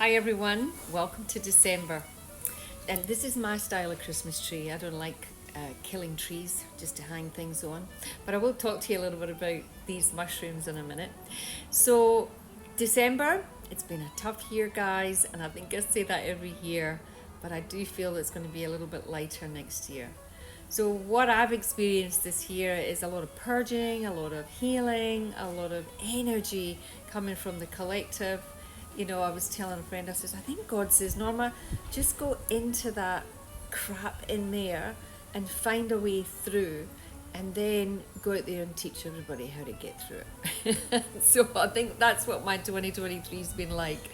Hi everyone, welcome to December. And this is my style of Christmas tree. I don't like killing trees just to hang things on, but I will talk to you a little bit about these mushrooms in a minute. So, December, it's been a tough year, guys, and I think I say that every year, but I do feel it's going to be a little bit lighter next year. So, what I've experienced this year is a lot of purging, a lot of healing, a lot of energy coming from the collective. I was telling a friend, I says, I think God says, Norma, just go into that crap in there and find a way through, and then go out there and teach everybody how to get through it. So I think that's what my 2023 has been like.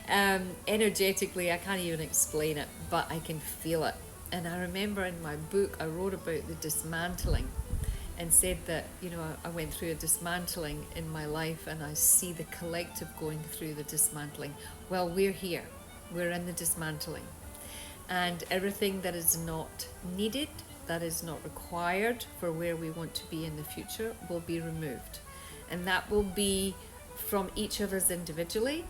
Energetically, I can't even explain it, but I can feel it. And I remember in my book, I wrote about the dismantling and said that, I went through a dismantling in my life and I see the collective going through the dismantling. Well, we're here, we're in the dismantling. And everything that is not needed, that is not required for where we want to be in the future, will be removed. And that will be from each of us individually.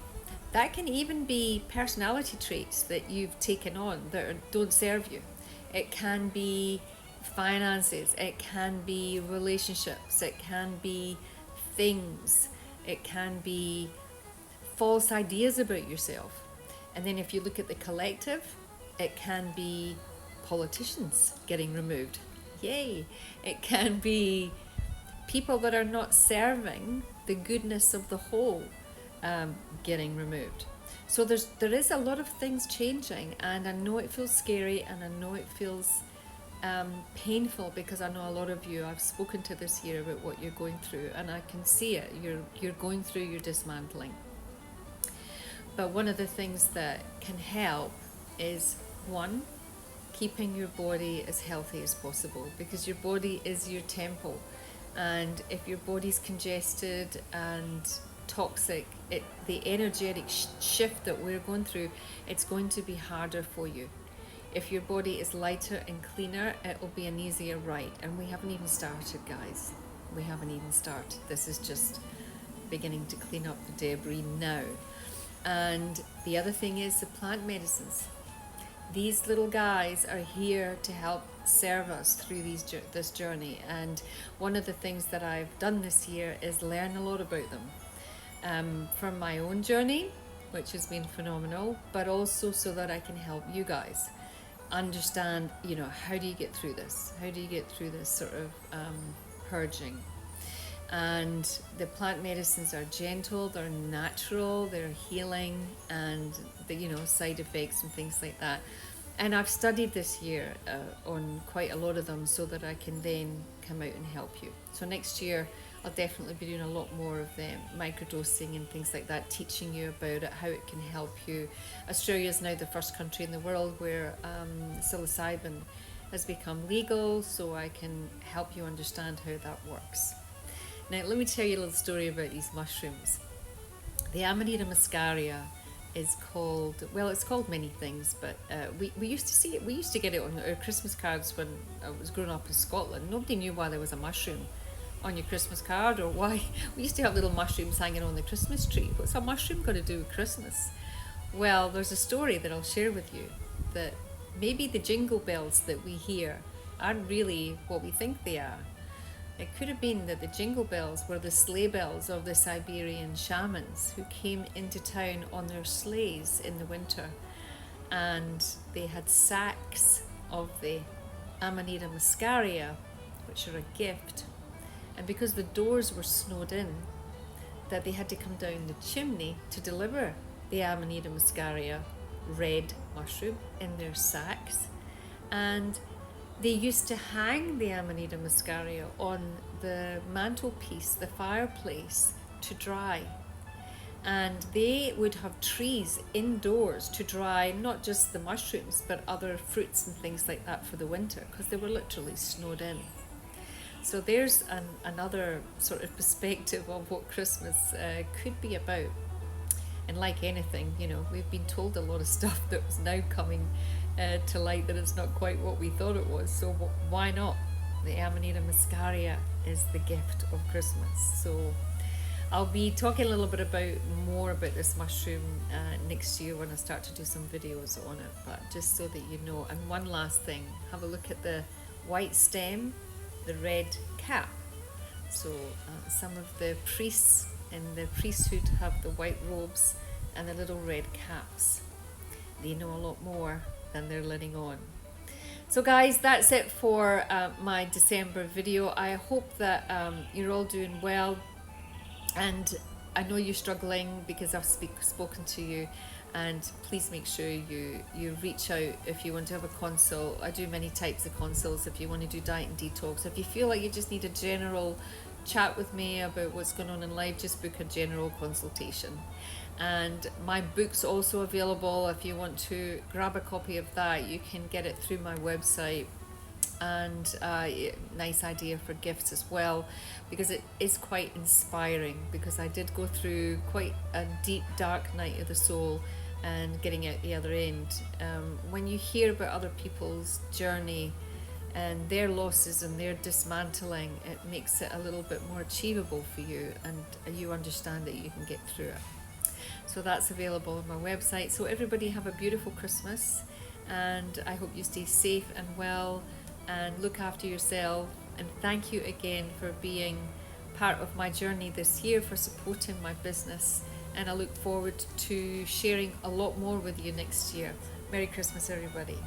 That can even be personality traits that you've taken on that don't serve you. It can be finances, it can be relationships, it can be things, it can be false ideas about yourself. And then if you look at the collective, it can be politicians getting removed. Yay! It can be people that are not serving the goodness of the whole getting removed. So there is a lot of things changing, and I know it feels scary, and I know it feels painful, because I know a lot of you, I've spoken to this year about what you're going through, and I can see it. You're going through your dismantling. But one of the things that can help is, one, keeping your body as healthy as possible, because your body is your temple, and if your body's congested and toxic, the energetic shift that we're going through, it's going to be harder for you. If your body is lighter and cleaner, it will be an easier ride. And we haven't even started, guys. We haven't even started. This is just beginning to clean up the debris now. And the other thing is the plant medicines. These little guys are here to help serve us through this journey. And one of the things that I've done this year is learn a lot about them. From my own journey, which has been phenomenal, but also so that I can help you guys understand, how do you get through this? How do you get through this sort of purging? And the plant medicines are gentle, they're natural, they're healing, and the side effects and things like that. And I've studied this year on quite a lot of them, so that I can then come out and help you. So next year I'll definitely be doing a lot more of them, microdosing and things like that, teaching you about it, how it can help you. Australia is now the first country in the world where psilocybin has become legal, so I can help you understand how that works. Now, let me tell you a little story about these mushrooms. The Amanita muscaria is called, well, it's called many things, but we used to see it, we used to get it on our Christmas cards when I was growing up in Scotland. Nobody knew why there was a mushroom on your Christmas card, or why we used to have little mushrooms hanging on the Christmas tree. What's a mushroom got to do with Christmas? Well, there's a story that I'll share with you, that maybe the jingle bells that we hear aren't really what we think they are. It could have been that the jingle bells were the sleigh bells of the Siberian shamans who came into town on their sleighs in the winter, and they had sacks of the Amanita muscaria, which are a gift. And because the doors were snowed in, that they had to come down the chimney to deliver the Amanita muscaria red mushroom in their sacks. And they used to hang the Amanita muscaria on the mantelpiece, the fireplace, to dry. And they would have trees indoors to dry not just the mushrooms, but other fruits and things like that for the winter, because they were literally snowed in. So there's another sort of perspective of what Christmas could be about. And like anything, we've been told a lot of stuff that was now coming to light, that it's not quite what we thought it was. So why not? The Amanita muscaria is the gift of Christmas. So I'll be talking a little bit more about this mushroom next year when I start to do some videos on it, but just so that you know. And one last thing, have a look at the white stem, the red cap. So some of the priests in the priesthood have the white robes and the little red caps. They know a lot more than they're letting on. So guys, that's it for my December video. I hope that you're all doing well, and I know you're struggling because I've spoken to you, and please make sure you reach out if you want to have a consult. I do many types of consults. If you want to do diet and detox, if you feel like you just need a general chat with me about what's going on in life, just book a general consultation. And my book's also available. If you want to grab a copy of that, you can get it through my website. And nice idea for gifts as well, because it is quite inspiring, because I did go through quite a deep dark night of the soul and getting out the other end. When you hear about other people's journey and their losses and their dismantling, it makes it a little bit more achievable for you, and you understand that you can get through it. So that's available on my website. So everybody have a beautiful Christmas, and I hope you stay safe and well and look after yourself. And thank you again for being part of my journey this year, for supporting my business, and I look forward to sharing a lot more with you next year. Merry Christmas, everybody.